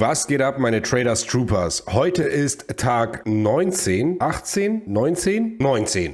Was geht ab, meine Traders Troopers? Heute ist Tag 19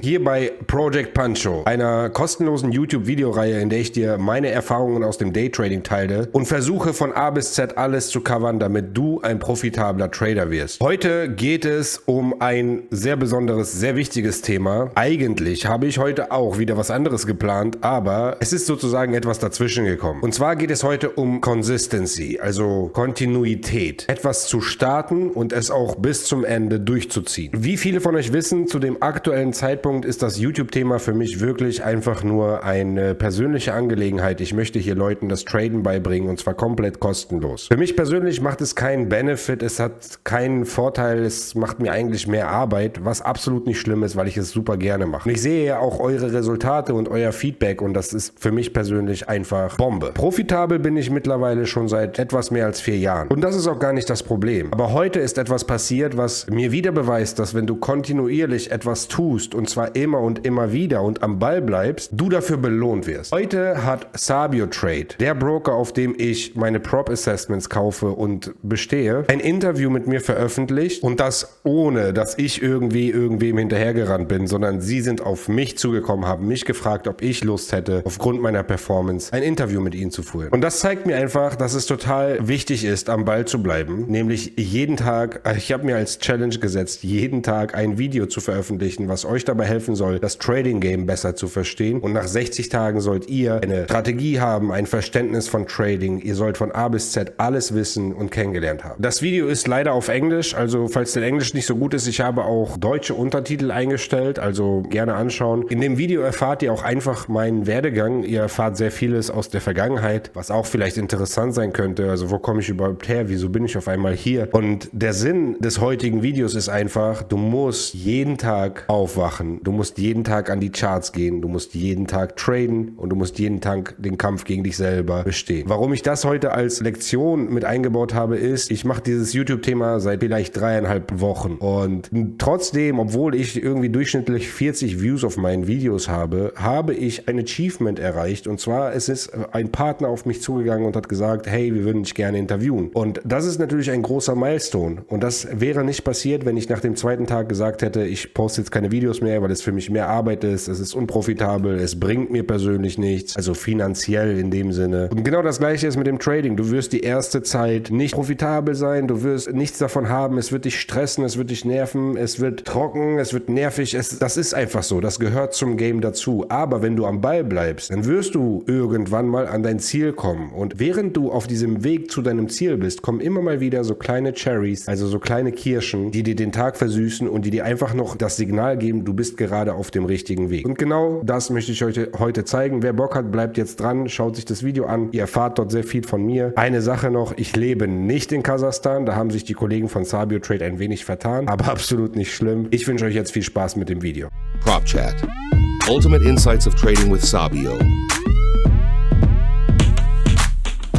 hier bei Project Pancho, einer kostenlosen YouTube-Videoreihe, in der ich dir meine Erfahrungen aus dem Daytrading teile und versuche von A bis Z alles zu covern, damit du ein profitabler Trader wirst. Heute geht es um ein sehr besonderes, sehr wichtiges Thema. Eigentlich habe ich heute auch wieder was anderes geplant, aber es ist sozusagen etwas dazwischen gekommen. Und zwar geht es heute um Consistency, also Kontinuität. Etwas zu starten und es auch bis zum Ende durchzuziehen. Wie viele von euch wissen, zu dem aktuellen Zeitpunkt ist das YouTube-Thema für mich wirklich einfach nur eine persönliche Angelegenheit. Ich möchte hier Leuten das Traden beibringen und zwar komplett kostenlos. Für mich persönlich macht es keinen Benefit, es hat keinen Vorteil, es macht mir eigentlich mehr Arbeit, was absolut nicht schlimm ist, weil ich es super gerne mache. Und ich sehe ja auch eure Resultate und euer Feedback und das ist für mich persönlich einfach Bombe. Profitabel bin ich mittlerweile schon seit etwas mehr als 4 Jahren. Und das ist auch gar nicht das Problem. Aber heute ist etwas passiert, was mir wieder beweist, dass wenn du kontinuierlich etwas tust und zwar immer und immer wieder und am Ball bleibst, du dafür belohnt wirst. Heute hat Sabio Trade, der Broker, auf dem ich meine Prop Assessments kaufe und bestehe, ein Interview mit mir veröffentlicht und das ohne, dass ich irgendwem hinterhergerannt bin, sondern sie sind auf mich zugekommen, haben mich gefragt, ob ich Lust hätte, aufgrund meiner Performance ein Interview mit ihnen zu führen. Und das zeigt mir einfach, dass es total wichtig ist, am Ball zu bleiben, nämlich jeden Tag, ich habe mir als Challenge gesetzt, jeden Tag ein Video zu veröffentlichen, was euch dabei helfen soll, das Trading Game besser zu verstehen und nach 60 Tagen sollt ihr eine Strategie haben, ein Verständnis von Trading, ihr sollt von A bis Z alles wissen und kennengelernt haben. Das Video ist leider auf Englisch, also falls dein Englisch nicht so gut ist, ich habe auch deutsche Untertitel eingestellt, also gerne anschauen. In dem Video erfahrt ihr auch einfach meinen Werdegang, ihr erfahrt sehr vieles aus der Vergangenheit, was auch vielleicht interessant sein könnte, also wo komme ich überhaupt her, wieso bin ich auf einmal hier? Und der Sinn des heutigen Videos ist einfach, du musst jeden Tag aufwachen, du musst jeden Tag an die Charts gehen, du musst jeden Tag traden und du musst jeden Tag den Kampf gegen dich selber bestehen. Warum ich das heute als Lektion mit eingebaut habe, ist, ich mache dieses YouTube-Thema seit vielleicht 3,5 Wochen und trotzdem, obwohl ich irgendwie durchschnittlich 40 Views auf meinen Videos habe, habe ich ein Achievement erreicht und zwar, es ist ein Partner auf mich zugegangen und hat gesagt, hey, wir würden dich gerne interviewen. Und das ist natürlich ein großer Milestone und das wäre nicht passiert, wenn ich nach dem zweiten Tag gesagt hätte, ich poste jetzt keine Videos mehr, weil es für mich mehr Arbeit ist, es ist unprofitabel, es bringt mir persönlich nichts, also finanziell in dem Sinne. Und genau das gleiche ist mit dem Trading. Du wirst die erste Zeit nicht profitabel sein, du wirst nichts davon haben, es wird dich stressen, es wird dich nerven, es wird trocken, es wird nervig, das ist einfach so, das gehört zum Game dazu. Aber wenn du am Ball bleibst, dann wirst du irgendwann mal an dein Ziel kommen und während du auf diesem Weg zu deinem Ziel bist, kommen immer mal wieder so kleine Cherries, also so kleine Kirschen, die dir den Tag versüßen und die dir einfach noch das Signal geben, du bist gerade auf dem richtigen Weg. Und genau das möchte ich euch heute zeigen. Wer Bock hat, bleibt jetzt dran, schaut sich das Video an. Ihr erfahrt dort sehr viel von mir. Eine Sache noch, ich lebe nicht in Kasachstan, da haben sich die Kollegen von Sabio Trade ein wenig vertan, aber absolut nicht schlimm. Ich wünsche euch jetzt viel Spaß mit dem Video. Prop Chat. Ultimate Insights of Trading with Sabio.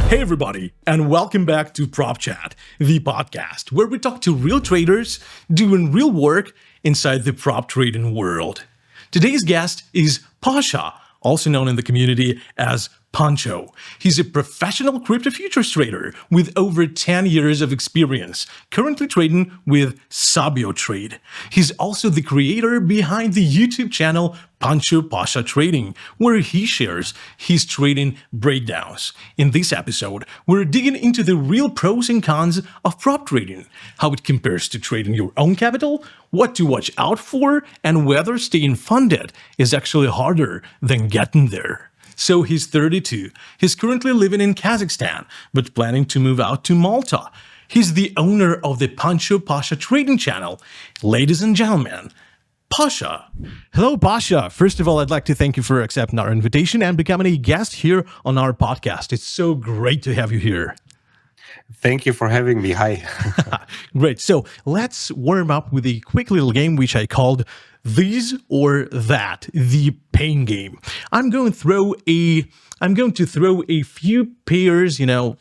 Hey everybody, and welcome back to Prop Chat, the podcast where we talk to real traders doing real work inside the prop trading world. Today's guest is Pasha, also known in the community as Pancho. He's a professional crypto futures trader with over 10 years of experience, currently trading with Sabio Trade. He's also the creator behind the YouTube channel Pancho Pasha Trading, where he shares his trading breakdowns. In this episode, we're digging into the real pros and cons of prop trading, how it compares to trading your own capital, what to watch out for, and whether staying funded is actually harder than getting there. So he's 32. He's currently living in Kazakhstan, but planning to move out to Malta. He's the owner of the Pancho Pasha Trading channel. Ladies and gentlemen, Pasha. Hello, Pasha. First of all, I'd like to thank you for accepting our invitation and becoming a guest here on our podcast. It's so great to have you here. Thank you for having me. Hi. Great. So let's warm up with a quick little game which I called This or That, the pain game. I'm going to throw a few pairs,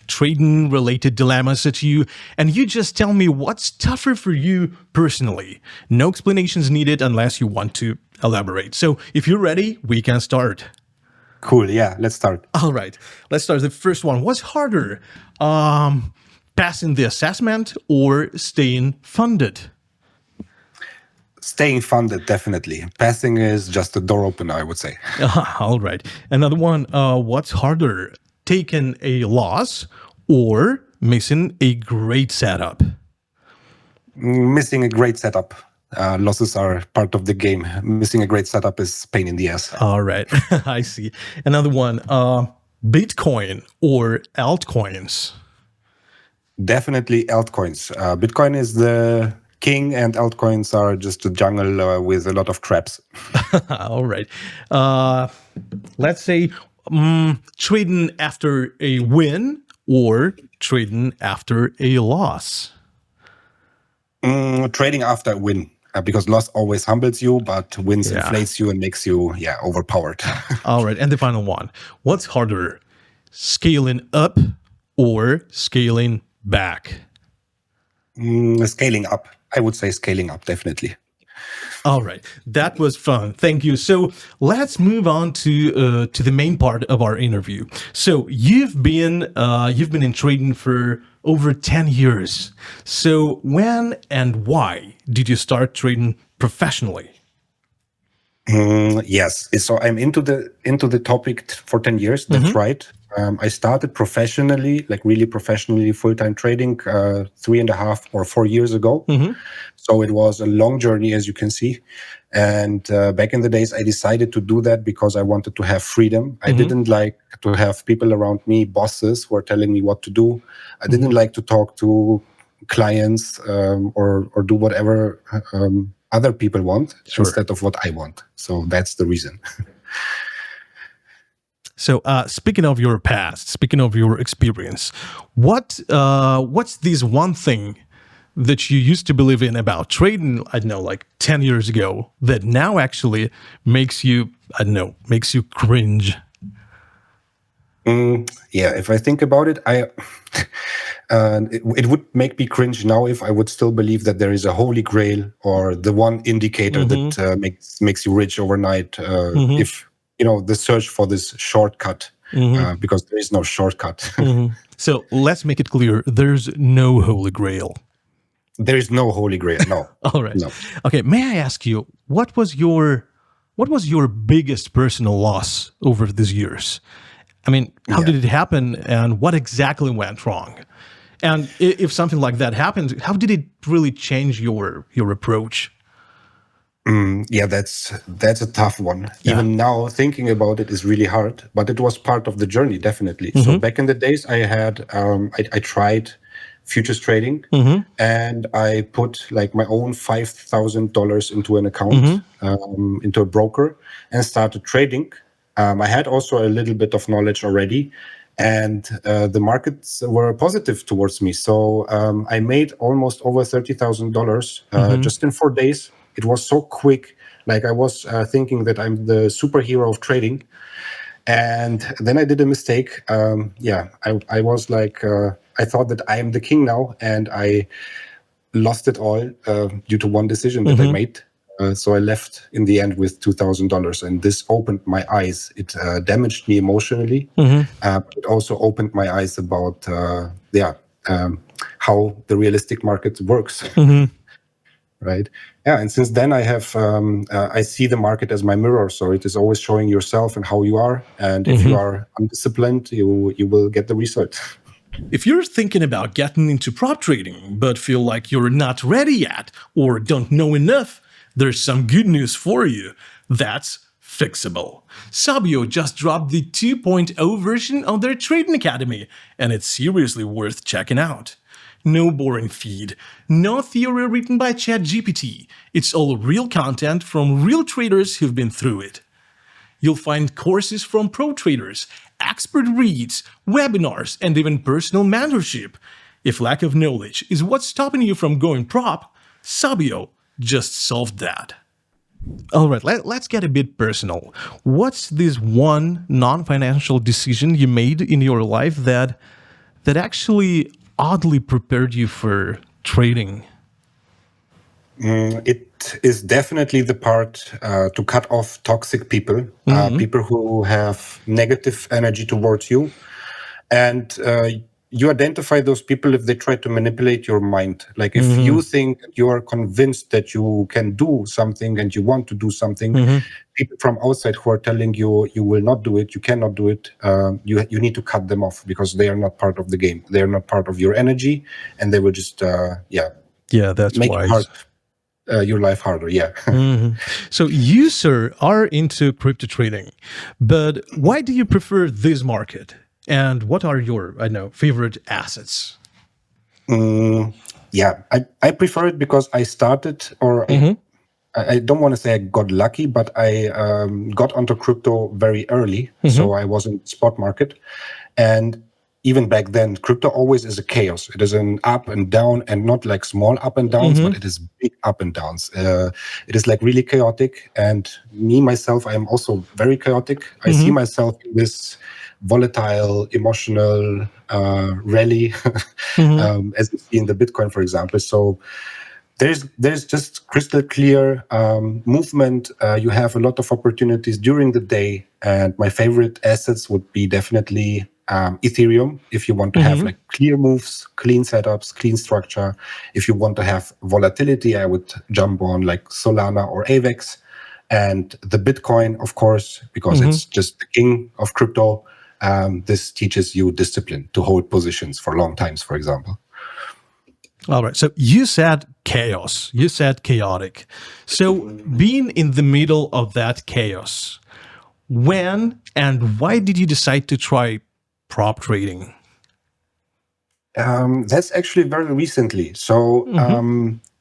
trading related dilemmas at you, and you just tell me what's tougher for you personally. No explanations needed unless you want to elaborate. So if you're ready, we can start. Cool. Yeah, let's start. All right. Let's start. The first one. What's harder? passing the assessment or staying funded? Staying funded, definitely. Passing is just a door opener, I would say. All right. Another one. What's harder, taking a loss or missing a great setup? Missing a great setup. Losses are part of the game. Missing a great setup is pain in the ass. All right. I see. Another one. Bitcoin or altcoins? Definitely altcoins. Bitcoin is the king, and altcoins are just a jungle with a lot of traps. All right. Let's say trading after a win or trading after a loss. Trading after a win, because loss always humbles you, but wins inflates you and makes you overpowered. All right. And the final one. What's harder, scaling up or scaling back? Scaling up. I would say scaling up, definitely. All right, that was fun. Thank you. So let's move on to the main part of our interview. So you've been in trading for over 10 years. So when and why did you start trading professionally? Yes. So I'm into the topic for 10 years. That's right. I started professionally, like really professionally, full-time trading 3.5 or 4 years ago. So it was a long journey, as you can see. And back in the days, I decided to do that because I wanted to have freedom. I didn't like to have people around me, bosses, who are telling me what to do. I didn't like to talk to clients or do whatever other people want instead of what I want. So that's the reason. So speaking of your past, speaking of your experience, what's this one thing that you used to believe in about trading, I don't know, like 10 years ago, that now actually makes you, I don't know, makes you cringe? If I think about it, it would make me cringe now if I would still believe that there is a holy grail or the one indicator that makes you rich overnight. If the search for this shortcut, because there is no shortcut. So let's make it clear: there's no holy grail. There is no holy grail. No. All right. No. Okay. May I ask you what was your biggest personal loss over these years? I mean, how did it happen, and what exactly went wrong? And if something like that happened, how did it really change your approach? That's a tough one. Yeah. Even now, thinking about it is really hard, but it was part of the journey, definitely. So back in the days, I had I tried futures trading, and I put like my own $5,000 into an account, into a broker, and started trading. I had also a little bit of knowledge already, and the markets were positive towards me. So I made almost over $30,000 just in 4 days. It was so quick. Like I was thinking that I'm the superhero of trading. And then I did a mistake. I was like, I thought that I am the king now, and I lost it all due to one decision that I made. So I left in the end with $2,000, and this opened my eyes. It damaged me emotionally. It also opened my eyes about how the realistic market works. Right. Yeah. And since then I have, I see the market as my mirror. So it is always showing yourself and how you are. And if you are undisciplined, you will get the result. If you're thinking about getting into prop trading, but feel like you're not ready yet or don't know enough, there's some good news for you. That's fixable. Sabio just dropped the 2.0 version of their Trading Academy, and it's seriously worth checking out. No boring feed, no theory written by ChatGPT. It's all real content from real traders who've been through it. You'll find courses from pro traders, expert reads, webinars, and even personal mentorship. If lack of knowledge is what's stopping you from going prop, Sabio just solved that. All right, let's get a bit personal. What's this one non-financial decision you made in your life that actually oddly prepared you for trading? It is definitely the part to cut off toxic people, people who have negative energy towards you. And you identify those people if they try to manipulate your mind. Like if you think you are convinced that you can do something and you want to do something, people from outside who are telling you you will not do it, you cannot do it, you need to cut them off because they are not part of the game. They are not part of your energy, and they will just that's make wise. your life harder. Yeah. So you, sir, are into crypto trading, but why do you prefer this market? And what are your, favorite assets? I prefer it because I started, or I don't want to say I got lucky, but I got onto crypto very early. So I was in spot market, and even back then, crypto always is a chaos. It is an up and down, and not like small up and downs, but it is big up and downs. It is like really chaotic. And me, myself, I am also very chaotic. I see myself in this volatile, emotional rally, as you see in the Bitcoin, for example. So there's just crystal clear movement. You have a lot of opportunities during the day. And my favorite assets would be definitely Ethereum, if you want to have like clear moves, clean setups, clean structure. If you want to have volatility, I would jump on like Solana or AVAX. And the Bitcoin, of course, because it's just the king of crypto. This teaches you discipline to hold positions for long times, for example. All right. So you said chaos. You said chaotic. So being in the middle of that chaos, when and why did you decide to try prop trading? That's actually very recently. So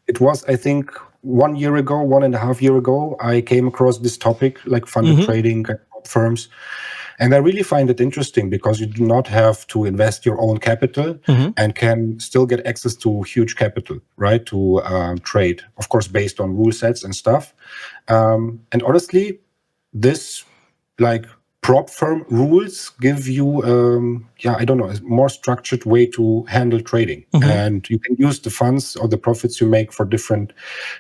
it was, I think, 1 year ago, 1.5 years ago, I came across this topic, like funded trading and prop firms. And I really find it interesting because you do not have to invest your own capital and can still get access to huge capital, right, to trade, of course, based on rule sets and stuff. And honestly, this like prop firm rules give you, a more structured way to handle trading. And you can use the funds or the profits you make for different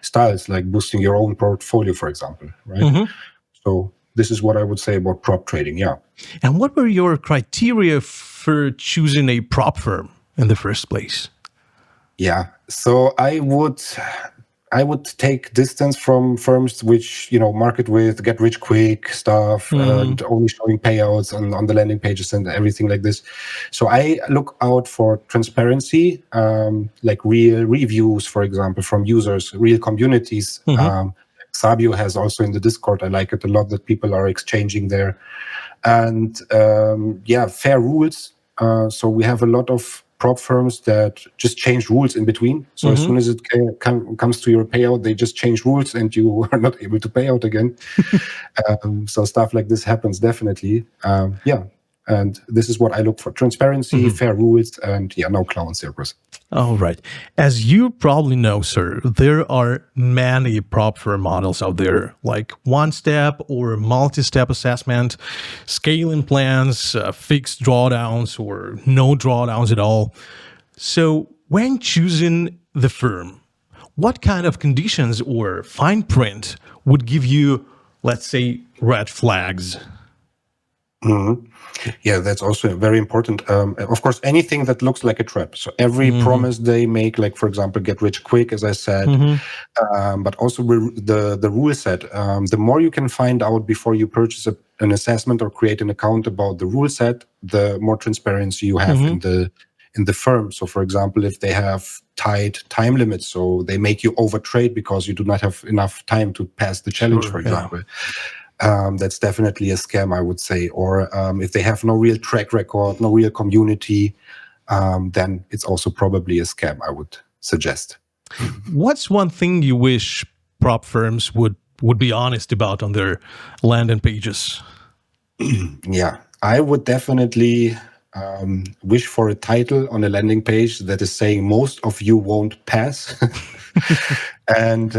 styles, like boosting your own portfolio, for example, right? So this is what I would say about prop trading, yeah. And what were your criteria for choosing a prop firm in the first place? Yeah, so I would take distance from firms which, market with get rich quick stuff and only showing payouts on the landing pages and everything like this. So I look out for transparency, like real reviews, for example, from users, real communities. Sabio has also in the Discord. I like it a lot that people are exchanging there. And fair rules. So we have a lot of prop firms that just change rules in between. So as soon as it comes to your payout, they just change rules and you are not able to pay out again. So stuff like this happens definitely. And this is what I look for. Transparency, fair rules, and no clown circus. All right. As you probably know, sir, there are many prop firm models out there, like one-step or multi-step assessment, scaling plans, fixed drawdowns, or no drawdowns at all. So when choosing the firm, what kind of conditions or fine print would give you, let's say, red flags? Yeah, that's also very important. Of course, anything that looks like a trap. So every promise they make, like, for example, get rich quick, as I said, but also the rule set. The more you can find out before you purchase an assessment or create an account about the rule set, the more transparency you have in the firm. So, for example, if they have tight time limits, so they make you overtrade because you do not have enough time to pass the challenge, for example. That's definitely a scam, I would say. Or if they have no real track record, no real community, then it's also probably a scam, I would suggest. What's one thing you wish prop firms would be honest about on their landing pages? Yeah, I would definitely wish for a title on a landing page that is saying most of you won't pass. And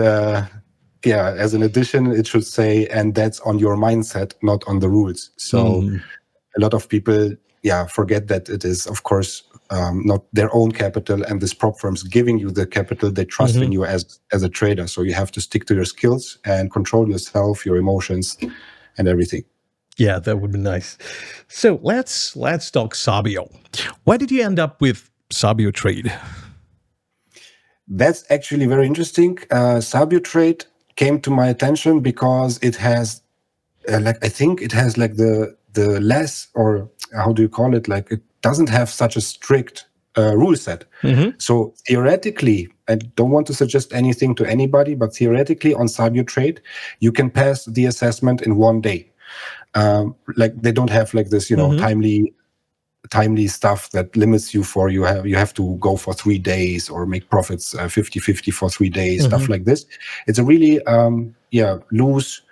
as an addition, it should say, and that's on your mindset, not on the rules. So a lot of people, forget that it is, of course, not their own capital, and this prop firm's giving you the capital. They trust in you as a trader. So you have to stick to your skills and control yourself, your emotions, and everything. Yeah, that would be nice. So let's talk Sabio. Why did you end up with Sabio Trade? That's actually very interesting. Sabio Trade came to my attention because it has, I think it has like the less, or how do you call it? Like it doesn't have such a strict rule set. So theoretically, I don't want to suggest anything to anybody, but theoretically on Sabio Trade, you can pass the assessment in one day. Like they don't have like this, timely stuff that limits you for you have to go for 3 days or make profits 50-50 for 3 days, stuff like this. It's a really loose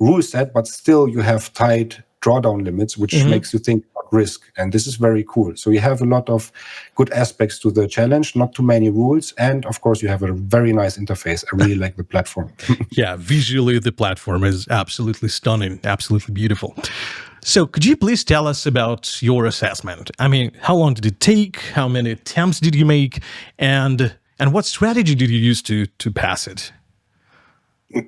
rule set, but still you have tight drawdown limits, which makes you think about risk. And this is very cool. So you have a lot of good aspects to the challenge, not too many rules. And of course, you have a very nice interface. I really like the platform. Yeah, visually, the platform is absolutely stunning, absolutely beautiful. So could you please tell us about your assessment? I mean, how long did it take? How many attempts did you make? And what strategy did you use to pass it?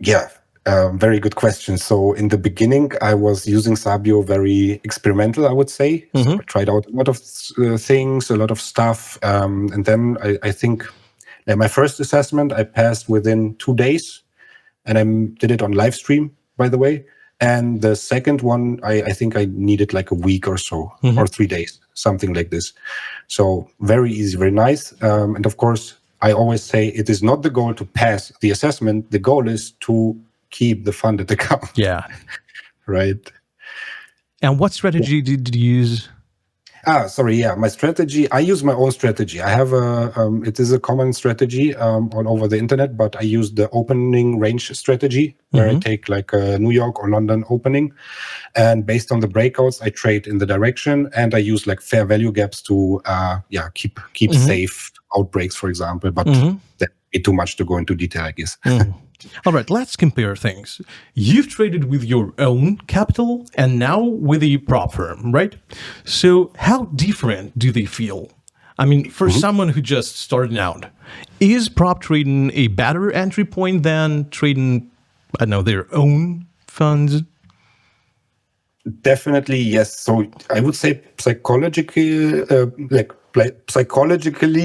Yeah. Very good question. So in the beginning, I was using Sabio very experimental, I would say. So I tried out a lot of things, a lot of stuff. And then I think my first assessment, I passed within 2 days. And I did it on live stream, by the way. And the second one, I think I needed like a week or so, or 3 days, something like this. So very easy, very nice. And of course, I always say it is not the goal to pass the assessment. The goal is to keep the funded account. Yeah. Right. And what strategy did you use? Sorry. Yeah, my strategy. I use my own strategy. I have it is a common strategy all over the internet, but I use the opening range strategy, where I take like a New York or London opening, and based on the breakouts, I trade in the direction, and I use like fair value gaps to keep safe outbreaks, for example. But that'd be too much to go into detail, I guess. All right, let's compare things. You've traded with your own capital and now with a prop firm, right? So how different do they feel? I mean, for someone who just started out, is prop trading a better entry point than trading, I don't know, their own funds? Definitely, yes. So I would say psychologically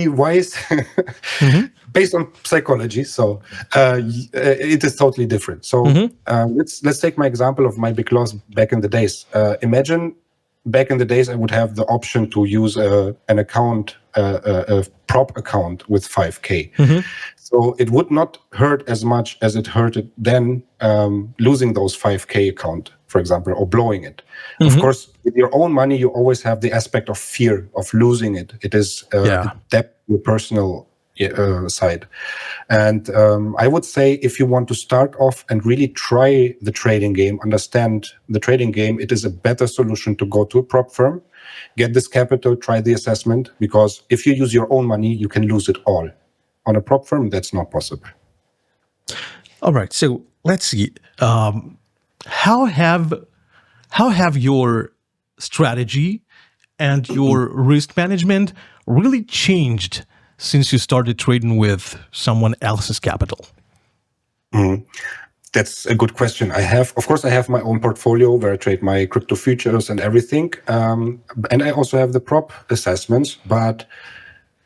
wise, based on psychology. So it is totally different. So let's take my example of my big loss back in the days. Imagine back in the days I would have the option to use an account, a prop account with 5K. So it would not hurt as much as it hurted then losing those 5K account, for example, or blowing it. Of course, with your own money, you always have the aspect of fear of losing it. It is a debt, your personal side. And I would say if you want to start off and really try the trading game, understand the trading game, it is a better solution to go to a prop firm, get this capital, try the assessment, because if you use your own money, you can lose it all. On a prop firm, that's not possible. All right, so let's see. How have your strategy and your risk management really changed since you started trading with someone else's capital? That's a good question. I have my own portfolio where I trade my crypto futures and everything. And I also have the prop assessments. But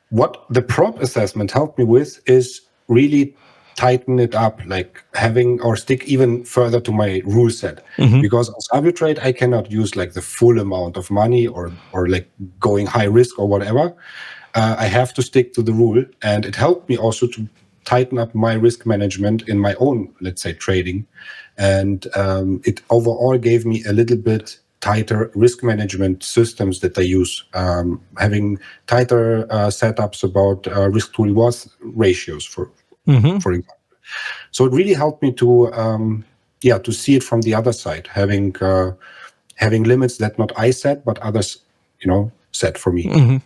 what the prop assessment helped me with is really tighten it up, like having or stick even further to my rule set. Because on Sabio Trade, I cannot use like the full amount of money or like going high risk or whatever. I have to stick to the rule, and it helped me also to tighten up my risk management in my own, let's say, trading. And it overall gave me a little bit tighter risk management systems that I use, having tighter setups about risk to reward ratios, for example. So it really helped me to see it from the other side, having limits that not I set, but others, set for me.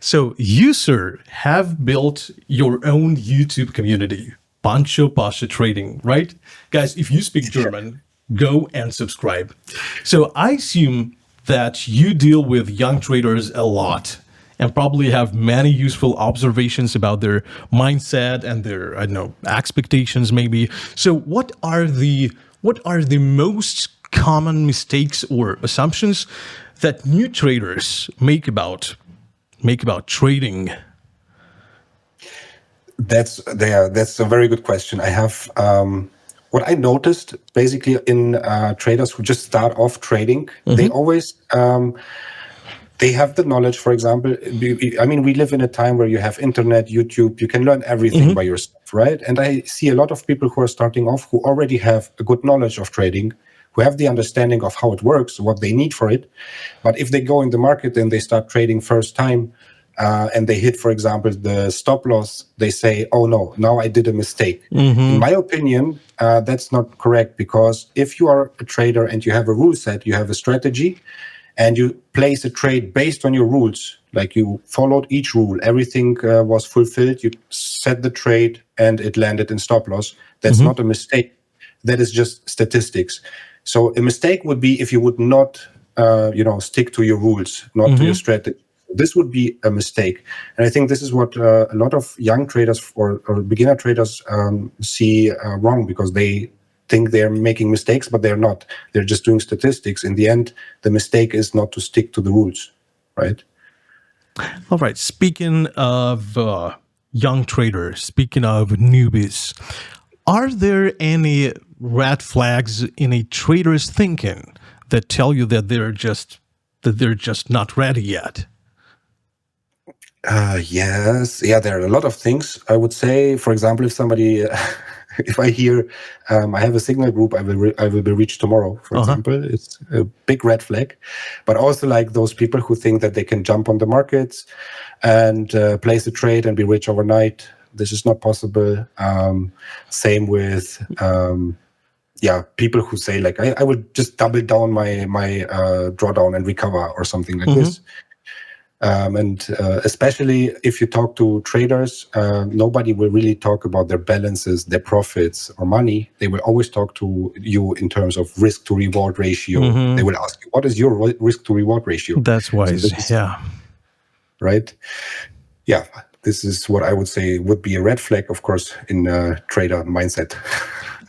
So you, sir, have built your own YouTube community, Pancho Pasha Trading, right? Guys, if you speak German, go and subscribe. So I assume that you deal with young traders a lot and probably have many useful observations about their mindset and their, expectations maybe. So what are the most common mistakes or assumptions that new traders make about trading? That's a very good question. I have what I noticed basically in traders who just start off trading, they always they have the knowledge. For example, I mean, we live in a time where you have internet, YouTube, you can learn everything by yourself, right? And I see a lot of people who are starting off who already have a good knowledge of trading, who have the understanding of how it works, what they need for it. But if they go in the market and they start trading first time, and they hit, for example, the stop loss, they say, oh no, now I did a mistake. In my opinion, that's not correct, because if you are a trader and you have a rule set, you have a strategy, and you place a trade based on your rules, like you followed each rule, everything was fulfilled, you set the trade and it landed in stop loss, that's not a mistake. That is just statistics. So a mistake would be if you would not stick to your rules, not to your strategy. This would be a mistake. And I think this is what a lot of young traders or beginner traders see wrong, because they think they're making mistakes, but they're not. They're just doing statistics. In the end, the mistake is not to stick to the rules, right? All right. Speaking of young traders, speaking of newbies, are there any red flags in a trader's thinking that tell you that they're just not ready yet? Yes. Yeah, there are a lot of things. I would say, for example, if somebody, if I hear, I have a signal group, I will be reached tomorrow, for example, it's a big red flag. But also like those people who think that they can jump on the markets and place a trade and be rich overnight. This is not possible. Same with, people who say like, I would just double down my drawdown and recover or something like this. Especially if you talk to traders, nobody will really talk about their balances, their profits or money. They will always talk to you in terms of risk to reward ratio. They will ask you, what is your risk to reward ratio? That's wise. Yeah. Right. Yeah. This is what I would say would be a red flag, of course, in a trader mindset.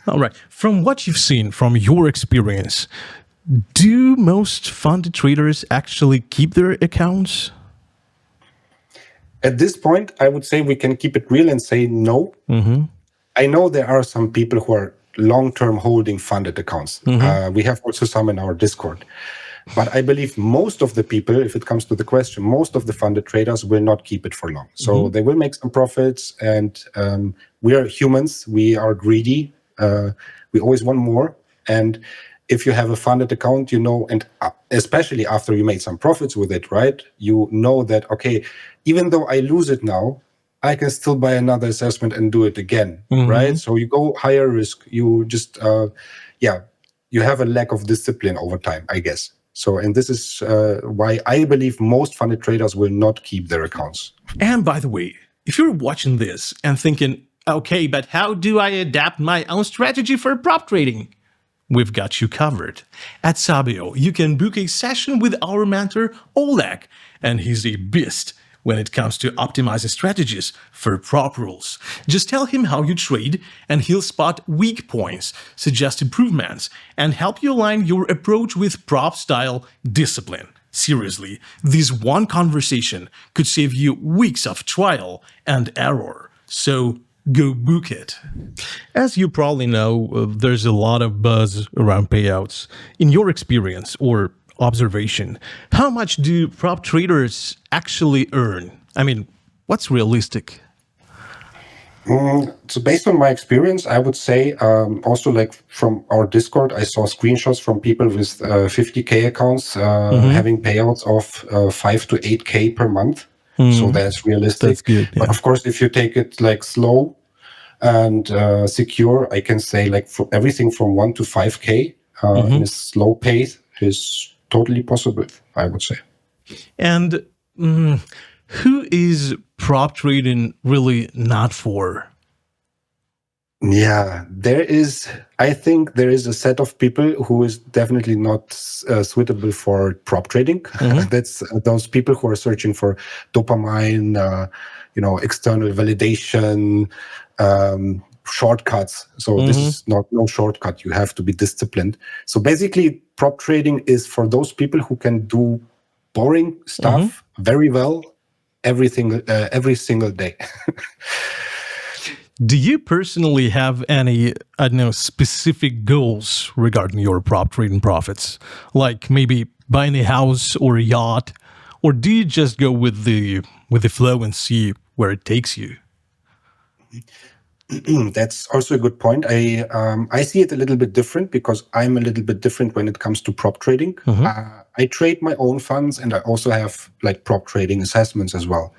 All right. From what you've seen, from your experience, do most funded traders actually keep their accounts? At this point, I would say we can keep it real and say no. I know there are some people who are long-term holding funded accounts. We have also some in our Discord. But I believe most of the people, if it comes to the question, most of the funded traders will not keep it for long. So they will make some profits, and we are humans. We are greedy. We always want more. And if you have a funded account, and especially after you made some profits with it, right? You know that, okay, even though I lose it now, I can still buy another assessment and do it again, right? So you go higher risk. You just, you have a lack of discipline over time, I guess. So, and this is why I believe most funded traders will not keep their accounts. And by the way, if you're watching this and thinking, okay, but how do I adapt my own strategy for prop trading? We've got you covered. At Sabio, you can book a session with our mentor, Oleg, and he's a beast when it comes to optimizing strategies for prop rules. Just tell him how you trade, and he'll spot weak points, suggest improvements, and help you align your approach with prop-style discipline. Seriously, this one conversation could save you weeks of trial and error. So go book it. As you probably know, there's a lot of buzz around payouts. In your experience or observation, how much do prop traders actually earn? I mean, what's realistic? So based on my experience, I would say also like from our Discord, I saw screenshots from people with 50K accounts having payouts of 5 to 8K per month. So that's realistic. That's good. Yeah. But of course, if you take it like slow and secure, I can say like for everything from 1 to 5K in a slow pace is totally possible, I would say. And who is prop trading really not for? Yeah, I think there is a set of people who is definitely not suitable for prop trading. That's those people who are searching for dopamine, external validation, shortcuts. So this is no shortcut. You have to be disciplined. So basically, prop trading is for those people who can do boring stuff very well, every single day. Do you personally have any, specific goals regarding your prop trading profits? Like maybe buying a house or a yacht, or do you just go with the flow and see where it takes you? That's also a good point. I see it a little bit different because I'm a little bit different when it comes to prop trading. I trade my own funds, and I also have like prop trading assessments as well.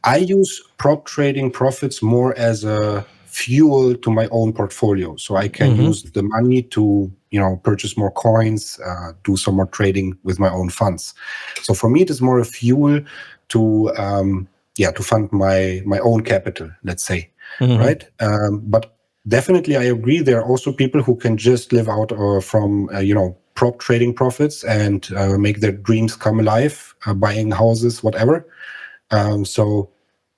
I use prop trading profits more as a fuel to my own portfolio, so I can use the money to purchase more coins, do some more trading with my own funds. So for me, it is more a fuel to fund my own capital, let's say. Right? But definitely, I agree. There are also people who can just live out from prop trading profits and make their dreams come alive, buying houses, whatever. So,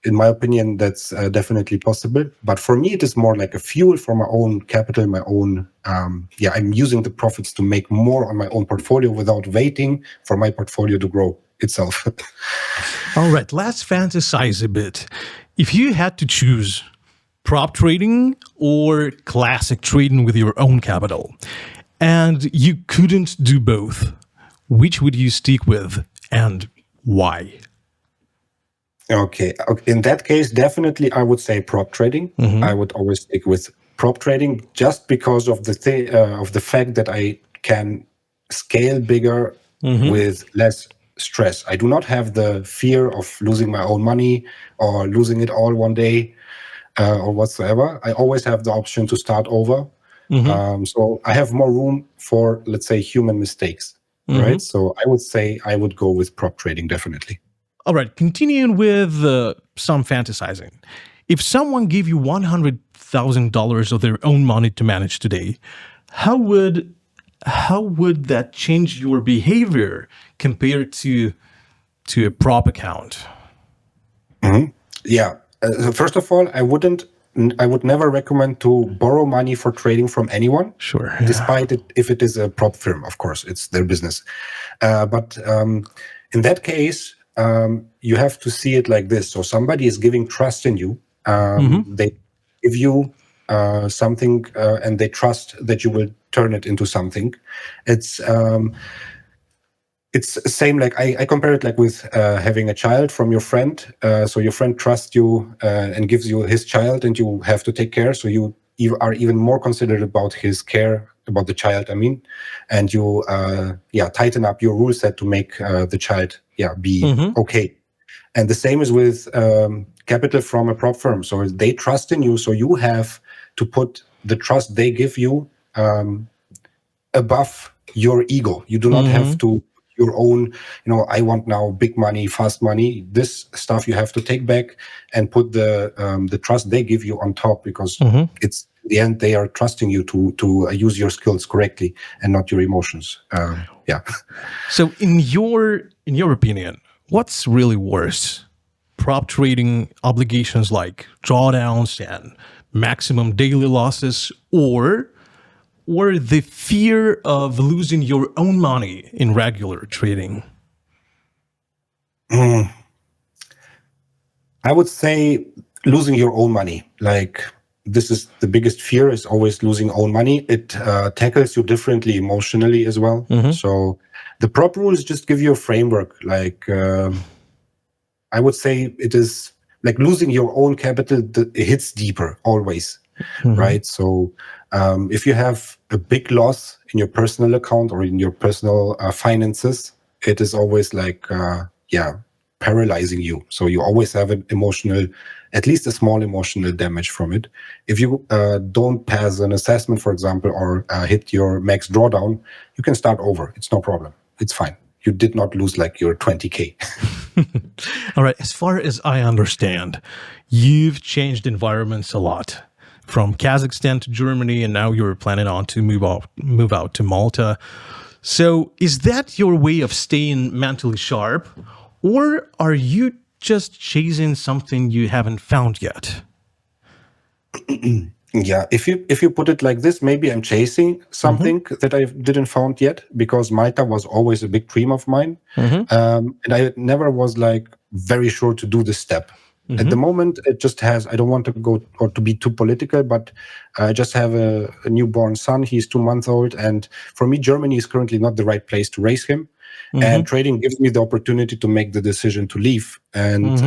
in my opinion, that's definitely possible. But for me, it is more like a fuel for my own capital, my own. I'm using the profits to make more on my own portfolio without waiting for my portfolio to grow itself. All right, let's fantasize a bit. If you had to choose prop trading or classic trading with your own capital, and you couldn't do both, which would you stick with and why? Okay. In that case, definitely I would say prop trading. I would always stick with prop trading just because of the fact that I can scale bigger with less stress. I do not have the fear of losing my own money or losing it all one day. Or whatsoever. I always have the option to start over. So I have more room for, let's say, human mistakes, right? So I would say I would go with prop trading, definitely. All right, continuing with some fantasizing. If someone gave you $100,000 of their own money to manage today, how would that change your behavior compared to a prop account? Yeah. First of all, I would never recommend to borrow money for trading from anyone. Sure. Yeah. Despite it, if it is a prop firm, of course, it's their business. But in that case, you have to see it like this. So somebody is giving trust in you. They give you something, and they trust that you will turn it into something. It's the same, like I compare it like with having a child from your friend. So your friend trusts you and gives you his child, and you have to take care. So you are even more considerate about his care, about the child, and you tighten up your rule set to make the child be okay. And the same is with capital from a prop firm. So they trust in you, so you have to put the trust they give you above your ego. You do not have to your own, I want now big money, fast money. This stuff you have to take back and put the trust they give you on top, because it's in the end they are trusting you to use your skills correctly and not your emotions. So in your opinion, what's really worse? Prop trading obligations like drawdowns and maximum daily losses, or the fear of losing your own money in regular trading? I would say losing your own money. Like, this is the biggest fear, is always losing own money. It tackles you differently emotionally as well. So the prop rules just give you a framework. Like, I would say it is like losing your own capital. It hits deeper always, right? So if you have a big loss in your personal account or in your personal finances, it is always like, paralyzing you. So you always have an emotional, at least a small emotional damage from it. If you don't pass an assessment, for example, or hit your max drawdown, you can start over. It's no problem. It's fine. You did not lose like your 20K. All right. As far as I understand, you've changed environments a lot. From Kazakhstan to Germany, and now you're planning on to move out to Malta. So is that your way of staying mentally sharp, or are you just chasing something you haven't found yet? Yeah, if you put it like this, maybe I'm chasing something that I didn't found yet, because Malta was always a big dream of mine, and I never was like very sure to do this step. At the moment, it just has. I don't want to go or to be too political, but I just have a newborn son. He's 2 months old, and for me, Germany is currently not the right place to raise him. And trading gives me the opportunity to make the decision to leave. And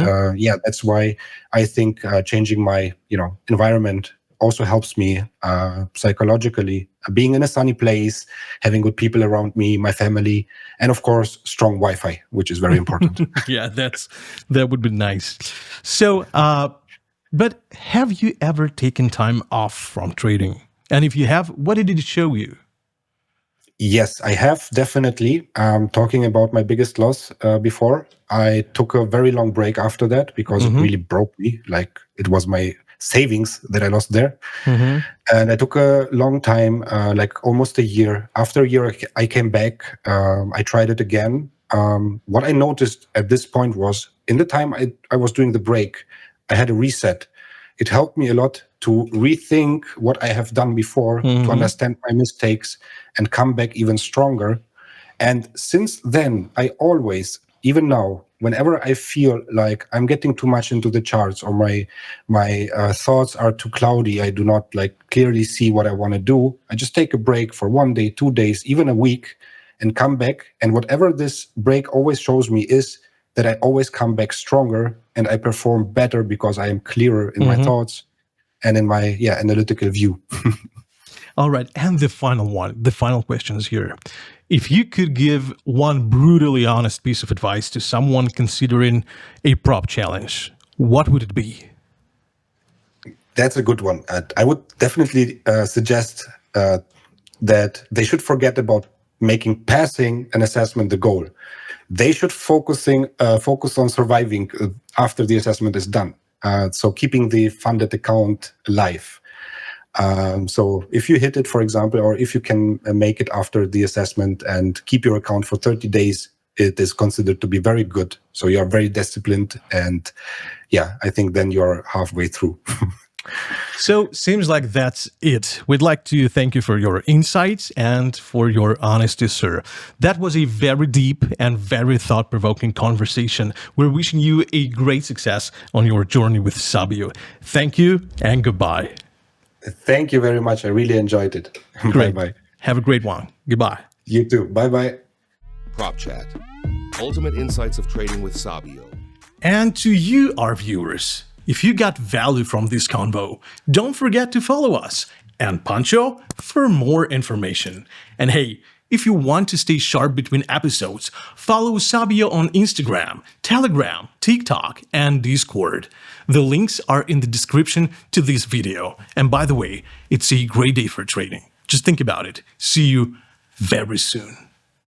that's why I think changing my environment also helps me psychologically. Being in a sunny place, having good people around me, my family, and of course, strong Wi-Fi, which is very important. Yeah, that would be nice. So, but have you ever taken time off from trading? And if you have, what did it show you? Yes, I have, definitely. Talking about my biggest loss before, I took a very long break after that because it really broke me. Like, it was my savings that I lost there. And I took a long time, like almost a year. After a year, I came back. I tried it again. What I noticed at this point was, in the time I was doing the break, I had a reset. It helped me a lot to rethink what I have done before, to understand my mistakes and come back even stronger. And since then, I always, even now, whenever I feel like I'm getting too much into the charts, or my thoughts are too cloudy, I do not like clearly see what I want to do, I just take a break for 1 day, 2 days, even a week, and come back. And whatever this break always shows me is that I always come back stronger and I perform better because I am clearer in my thoughts and in my analytical view. All right, and the final question is here. If you could give one brutally honest piece of advice to someone considering a prop challenge, what would it be? That's a good one. I would definitely suggest that they should forget about passing an assessment the goal. They should focus on surviving after the assessment is done. So keeping the funded account alive. So if you hit it, for example, or if you can make it after the assessment and keep your account for 30 days, it is considered to be very good. So you are very disciplined. And I think then you're halfway through. So seems like that's it. We'd like to thank you for your insights and for your honesty, sir. That was a very deep and very thought-provoking conversation. We're wishing you a great success on your journey with Sabio. Thank you and goodbye. Thank you very much. I really enjoyed it. Great. Bye-bye. Have a great one. Goodbye. You too. Bye-bye. Prop Chat. Ultimate insights of trading with Sabio. And to you, our viewers, if you got value from this convo, don't forget to follow us and Pancho for more information. And hey, if you want to stay sharp between episodes, follow Sabio on Instagram, Telegram, TikTok, and Discord. The links are in the description to this video. And by the way, it's a great day for trading. Just think about it. See you very soon.